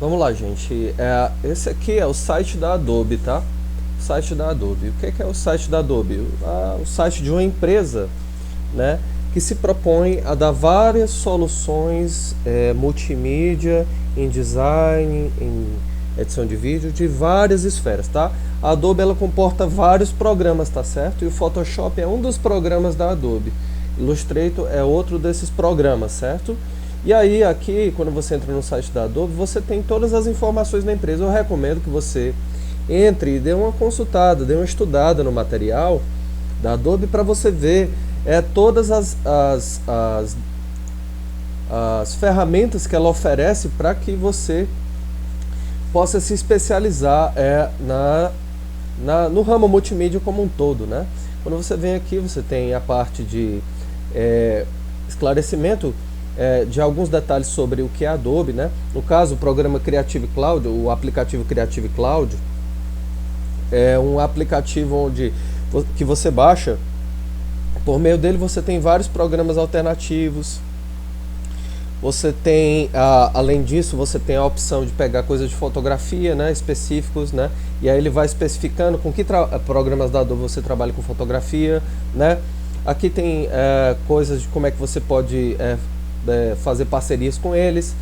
Vamos lá, gente. Esse aqui é o site da Adobe, tá? O site da Adobe. O que é o site da Adobe? O site de uma empresa, né, que se propõe a dar várias soluções multimídia, em design, em edição de vídeo, de várias esferas, tá? A Adobe ela comporta vários programas, tá certo? E o Photoshop é um dos programas da Adobe. Illustrator é outro desses programas, certo? E aí aqui, quando você entra no site da Adobe, você tem todas as informações da empresa. Eu recomendo que você entre e dê uma consultada, dê uma estudada no material da Adobe para você ver todas as ferramentas que ela oferece para que você possa se especializar no ramo multimídia como um todo, né? Quando você vem aqui, você tem a parte de esclarecimento de alguns detalhes sobre o que é Adobe, né? No caso, o programa Creative Cloud, o aplicativo Creative Cloud, é um aplicativo que você baixa. Por meio dele você tem vários programas alternativos. Você tem, além disso, você tem a opção de pegar coisas de fotografia, né, específicos, né? E aí ele vai especificando com que programas da Adobe você trabalha com fotografia, né? Aqui tem coisas de como é que você pode fazer parcerias com eles.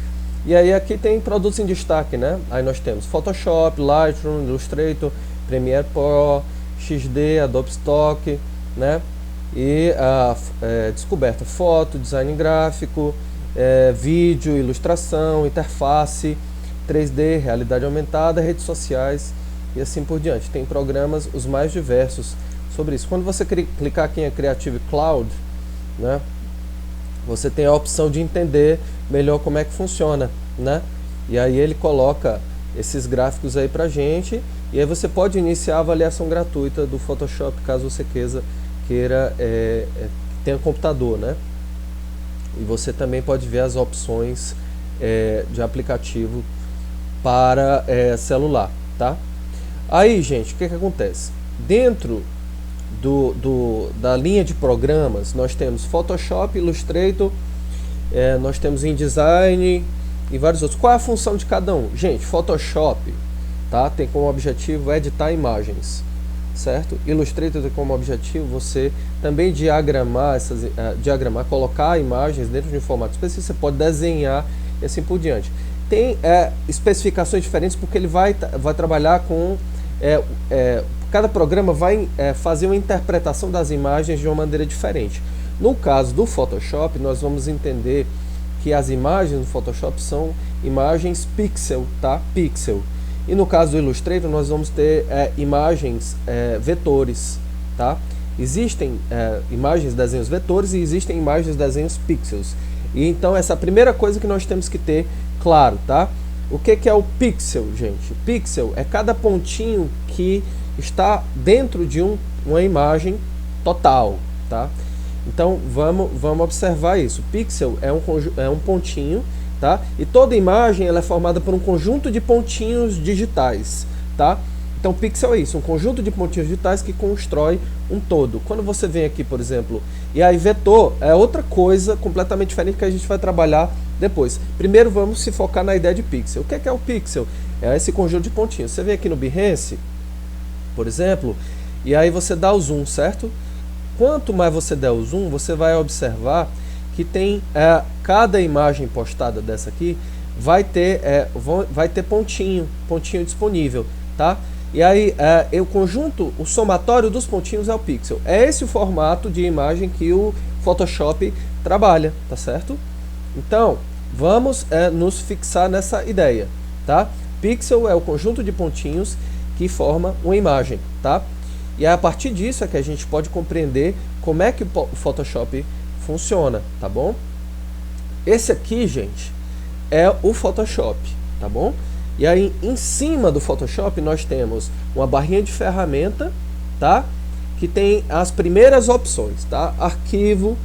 E aí aqui tem produtos em destaque, né? Aí nós temos Photoshop, Lightroom, Illustrator, Premiere Pro, XD, Adobe Stock, né? E descoberta foto, design gráfico, vídeo, ilustração, interface, 3D, realidade aumentada, redes sociais e assim por diante. Tem programas os mais diversos sobre isso. Quando você clicar aqui em Creative Cloud, né, você tem a opção de entender melhor como é que funciona, né? E aí ele coloca esses gráficos aí pra gente, e aí você pode iniciar a avaliação gratuita do Photoshop, caso você queira tenha computador, né? E você também pode ver as opções de aplicativo para celular, tá? Aí, gente, o que acontece? Dentro da linha de programas, nós temos Photoshop, Illustrator, nós temos InDesign e vários outros. Qual é a função de cada um? Gente, Photoshop, tá, tem como objetivo editar imagens, certo? Illustrator tem como objetivo você também diagramar, colocar imagens dentro de um formato específico. Você pode desenhar e assim por diante. Tem especificações diferentes porque ele vai trabalhar com cada programa vai fazer uma interpretação das imagens de uma maneira diferente. No caso do Photoshop, nós vamos entender que as imagens do Photoshop são imagens pixel, tá? Pixel. E no caso do Illustrator, nós vamos ter imagens vetores, tá? Existem imagens, desenhos vetores e existem imagens, desenhos pixels. E então essa é a primeira coisa que nós temos que ter claro, tá? O que é o pixel, gente? Pixel é cada pontinho que está dentro de uma imagem total, tá? Então vamos observar isso. Pixel é um pontinho, tá? E toda imagem ela é formada por um conjunto de pontinhos digitais, tá? Então pixel é isso, um conjunto de pontinhos digitais que constrói um todo. Quando você vem aqui, por exemplo, e aí vetor é outra coisa completamente diferente que a gente vai trabalhar depois. Primeiro vamos se focar na ideia de pixel. O que é o pixel? É esse conjunto de pontinhos. Você vem aqui no Behance, por exemplo, e aí você dá o zoom, certo? Quanto mais você der o zoom, você vai observar que tem cada imagem postada dessa aqui vai ter pontinho disponível, tá? E aí o conjunto, o somatório dos pontinhos é o pixel. É esse o formato de imagem que o Photoshop trabalha, tá certo? Então vamos nos fixar nessa ideia, tá? Pixel é o conjunto de pontinhos que forma uma imagem, tá? E a partir disso é que a gente pode compreender como é que o Photoshop funciona, tá bom? Esse aqui, gente, é o Photoshop, tá bom? E aí em cima do Photoshop nós temos uma barrinha de ferramenta, tá? Que tem as primeiras opções, tá? Arquivo,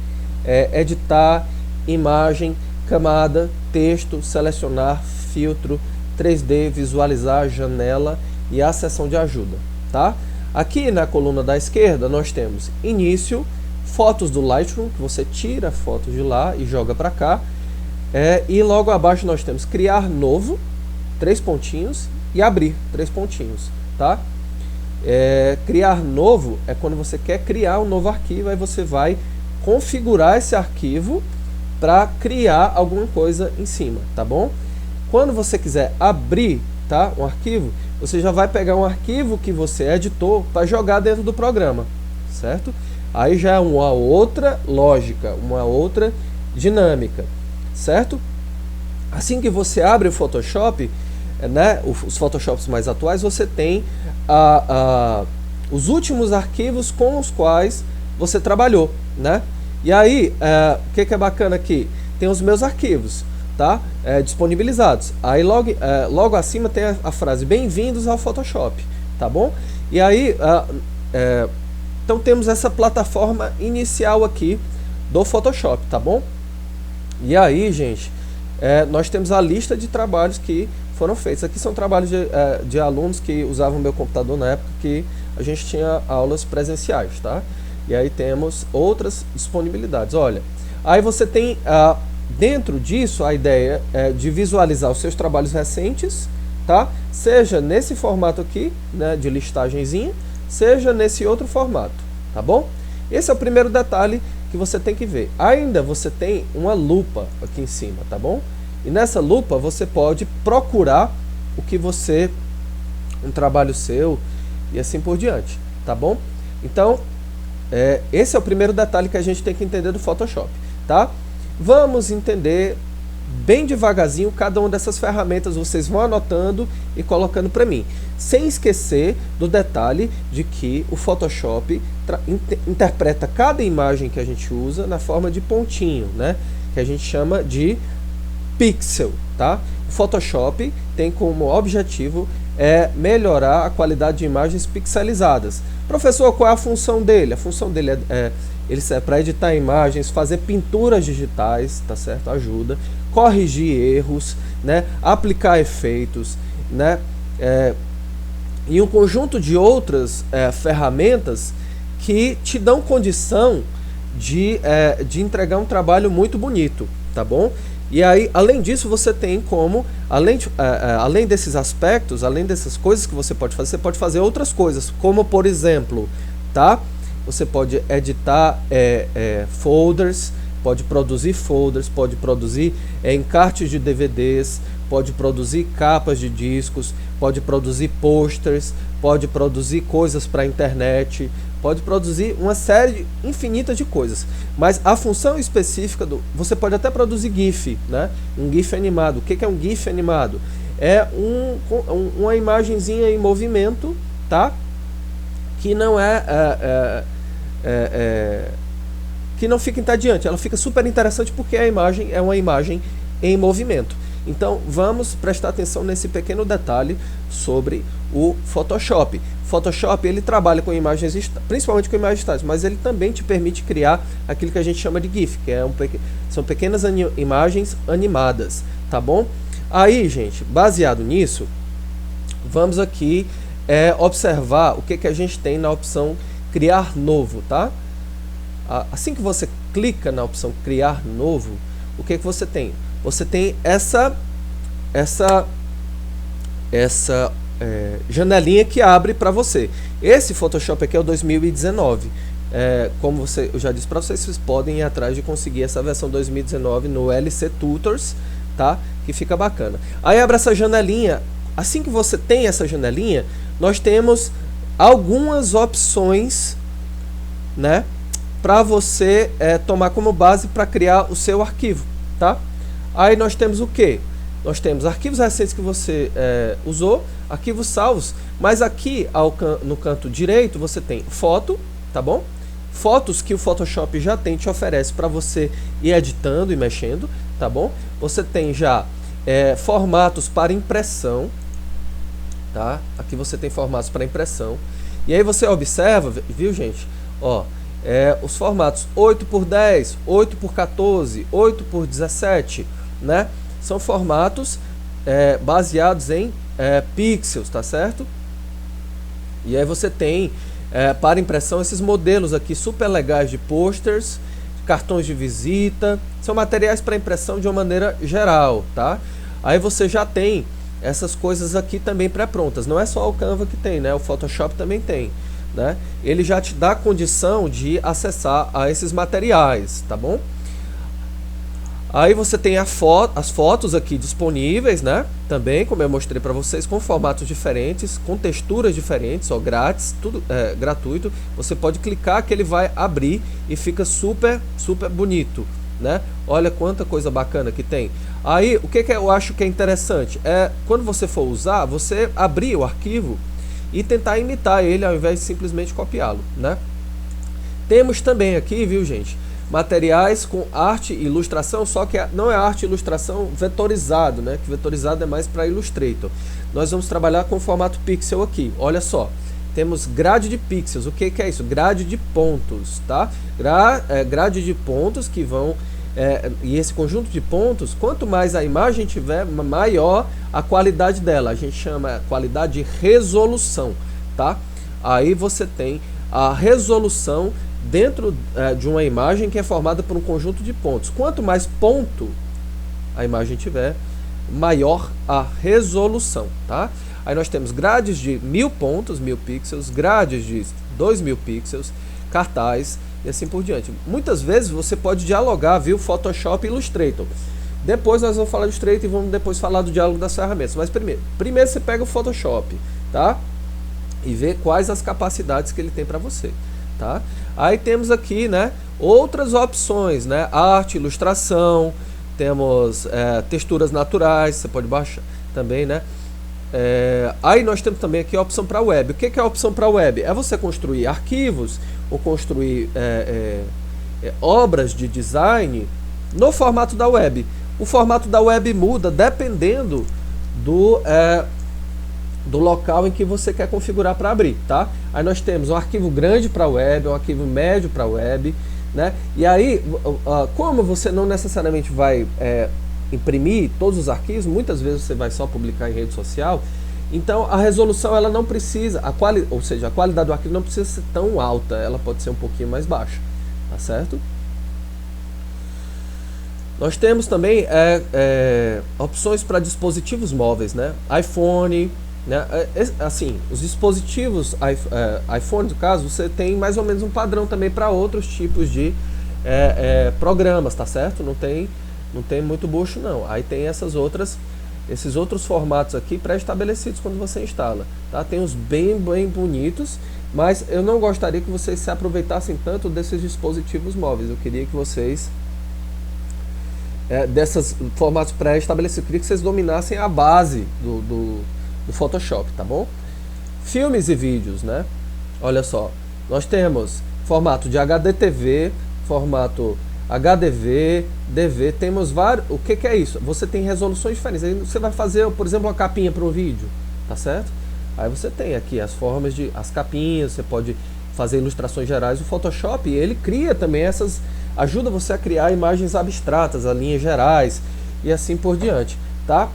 editar, imagem, camada, texto, selecionar, filtro, 3D, visualizar, janela e a seção de ajuda, tá? Aqui na coluna da esquerda nós temos início, fotos do Lightroom, que você tira fotos de lá e joga para cá, e logo abaixo nós temos criar novo, 3 pontinhos, e abrir, 3 pontinhos, tá? Criar novo é quando você quer criar um novo arquivo, aí você vai configurar esse arquivo para criar alguma coisa em cima, tá bom? Quando você quiser abrir, tá, um arquivo, você já vai pegar um arquivo que você editou para jogar dentro do programa, certo? Aí já é uma outra lógica, uma outra dinâmica, certo? Assim que você abre o Photoshop, né, os Photoshops mais atuais, você tem os últimos arquivos com os quais você trabalhou, né? E aí, o que é bacana aqui? Tem os meus arquivos, tá? Disponibilizados. Aí logo acima tem a frase bem-vindos ao Photoshop, tá bom? E aí, então temos essa plataforma inicial aqui do Photoshop, tá bom? E aí, gente, nós temos a lista de trabalhos que foram feitos. Aqui são trabalhos de alunos que usavam meu computador na época que a gente tinha aulas presenciais, tá? E aí temos outras disponibilidades. Olha, aí você tem dentro disso a ideia de visualizar os seus trabalhos recentes, tá? Seja nesse formato aqui, né, de listagenzinha, seja nesse outro formato, tá bom? Esse é o primeiro detalhe que você tem que ver. Ainda você tem uma lupa aqui em cima, tá bom? E nessa lupa você pode procurar o que você, um trabalho seu e assim por diante, tá bom? Então, esse é o primeiro detalhe que a gente tem que entender do Photoshop, tá? Vamos entender bem devagarzinho cada uma dessas ferramentas, vocês vão anotando e colocando para mim, sem esquecer do detalhe de que o Photoshop interpreta cada imagem que a gente usa na forma de pontinho, né? Que a gente chama de pixel, tá? O Photoshop tem como objetivo melhorar a qualidade de imagens pixelizadas. Professor, qual é a função dele? A função dele ele serve para editar imagens, fazer pinturas digitais, tá certo? Ajuda, corrigir erros, né? Aplicar efeitos, né? E um conjunto de outras ferramentas que te dão condição de entregar um trabalho muito bonito, tá bom? E aí, além disso, você tem como, além desses aspectos, além dessas coisas que você pode fazer outras coisas, como por exemplo, tá? Você pode editar folders, pode produzir encartes de DVDs, pode produzir capas de discos, pode produzir posters, pode produzir coisas para a internet, pode produzir uma série infinita de coisas. Mas a função específica você pode até produzir GIF, né? Um GIF animado. O que é um GIF animado? É uma imagenzinha em movimento, tá? Que não que não fica entediante, ela fica super interessante porque a imagem é uma imagem em movimento. Então vamos prestar atenção nesse pequeno detalhe sobre o Photoshop. Photoshop ele trabalha com imagens, principalmente com imagens estáticas, mas ele também te permite criar aquilo que a gente chama de GIF, que são pequenas imagens animadas, tá bom? Aí, gente, baseado nisso, vamos aqui observar o que a gente tem na opção criar novo, tá? Assim que você clica na opção criar novo, o que você tem? Você tem essa janelinha que abre para você. Esse Photoshop aqui é o 2019. Como eu já disse para vocês, vocês podem ir atrás de conseguir essa versão 2019 no LC Tutors, tá? Que fica bacana. Aí abre essa janelinha. Assim que você tem essa janelinha, nós temos algumas opções, né? Para você tomar como base para criar o seu arquivo, tá? Aí nós temos o que? Nós temos arquivos recentes que você usou, arquivos salvos, mas aqui no canto direito você tem foto, tá bom? Fotos que o Photoshop já te oferece para você ir editando e mexendo, tá bom? Você tem já formatos para impressão, tá? Aqui você tem formatos para impressão. E aí você observa, viu, gente? Ó, os formatos 8x10, 8x14, 8x17, né? São formatos baseados em pixels, tá certo? E aí você tem para impressão esses modelos aqui super legais de posters, cartões de visita, são materiais para impressão de uma maneira geral, tá? Aí você já tem essas coisas aqui também pré-prontas. Não é só o Canva que tem, né? O Photoshop também tem, né? Ele já te dá a condição de acessar a esses materiais, tá bom? Aí você tem as fotos aqui disponíveis, né? Também, como eu mostrei para vocês, com formatos diferentes, com texturas diferentes, ó, grátis, tudo gratuito. Você pode clicar que ele vai abrir e fica super bonito, né? Olha quanta coisa bacana que tem. Aí, o que eu acho que é interessante é quando você for usar, você abrir o arquivo e tentar imitar ele ao invés de simplesmente copiá-lo, né? Temos também aqui, viu, gente, materiais com arte e ilustração, só que não é arte e ilustração vetorizado, né? Que vetorizado é mais para Illustrator. Nós vamos trabalhar com o formato pixel aqui. Olha só, temos grade de pixels. O que é isso? Grade de pontos, tá? Grade de pontos que vão... e esse conjunto de pontos, quanto mais a imagem tiver, maior a qualidade dela. A gente chama qualidade de resolução, tá? Aí você tem a resolução dentro de uma imagem que é formada por um conjunto de pontos. Quanto mais ponto a imagem tiver, maior a resolução, tá? Aí nós temos grades de 1000 pontos, 1000 pixels, grades de 2000 pixels, cartaz e assim por diante. Muitas vezes você pode dialogar, viu, Photoshop e Illustrator. Depois nós vamos falar do Illustrator e vamos depois falar do diálogo das ferramentas. Mas primeiro você pega o Photoshop, tá? E vê quais as capacidades que ele tem para você, tá? Aí temos aqui, né, outras opções, né? Arte, ilustração, temos texturas naturais, você pode baixar também, né? Aí nós temos também aqui a opção para web. O que é a opção para web? É você construir arquivos ou construir obras de design no formato da web. O formato da web muda dependendo do local em que você quer configurar para abrir, tá? Aí nós temos um arquivo grande para web, um arquivo médio para web, né? E aí, como você não necessariamente vai imprimir todos os arquivos, muitas vezes você vai só publicar em rede social, então a resolução ela não precisa, ou seja, a qualidade do arquivo não precisa ser tão alta, ela pode ser um pouquinho mais baixa, tá certo? Nós temos também opções para dispositivos móveis, né? iPhone, né? Assim, os dispositivos iPhone, no caso, você tem mais ou menos um padrão também para outros tipos de programas, tá certo? Não tem muito bucho não. Aí tem esses outros formatos aqui pré-estabelecidos quando você instala, tá? Tem uns bem bonitos, mas eu não gostaria que vocês se aproveitassem tanto desses dispositivos móveis. Eu queria que vocês desses formatos pré-estabelecidos, eu queria que vocês dominassem a base do Photoshop, tá bom? Filmes e vídeos, né? Olha só, nós temos formato de HDTV, formato HDV, DV, temos vários. O que é isso? Você tem resoluções diferentes. Aí você vai fazer, por exemplo, uma capinha para um vídeo, tá certo? Aí você tem aqui as formas as capinhas, você pode fazer ilustrações gerais. O Photoshop, ele cria também ajuda você a criar imagens abstratas, as linhas gerais e assim por diante, tá?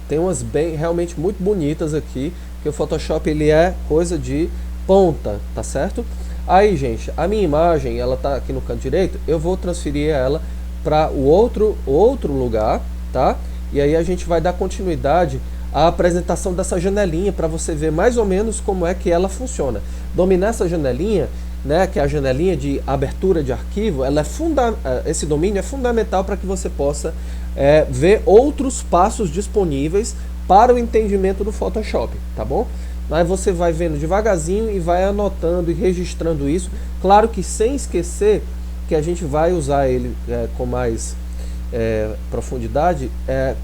Tem umas realmente muito bonitas aqui, que o Photoshop ele é coisa de ponta, tá certo? Aí, gente, a minha imagem, ela tá aqui no canto direito, eu vou transferir ela para o outro lugar, tá? E aí a gente vai dar continuidade à apresentação dessa janelinha para você ver mais ou menos como é que ela funciona. Dominar essa janelinha, né, que é a janelinha de abertura de arquivo, esse domínio é fundamental para que você possa ver outros passos disponíveis para o entendimento do Photoshop, tá bom? Aí você vai vendo devagarzinho e vai anotando e registrando isso, claro que sem esquecer que a gente vai usar ele com mais profundidade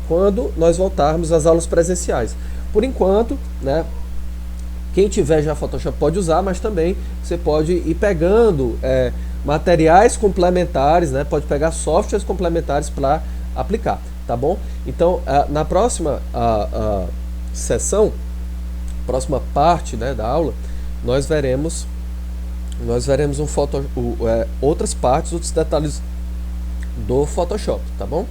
quando nós voltarmos às aulas presenciais. Por enquanto, né, quem tiver já Photoshop pode usar, mas também você pode ir pegando materiais complementares, né? Pode pegar softwares complementares para aplicar, tá bom? Então, na próxima sessão, próxima parte, né, da aula, nós veremos outras partes, outros detalhes do Photoshop, tá bom?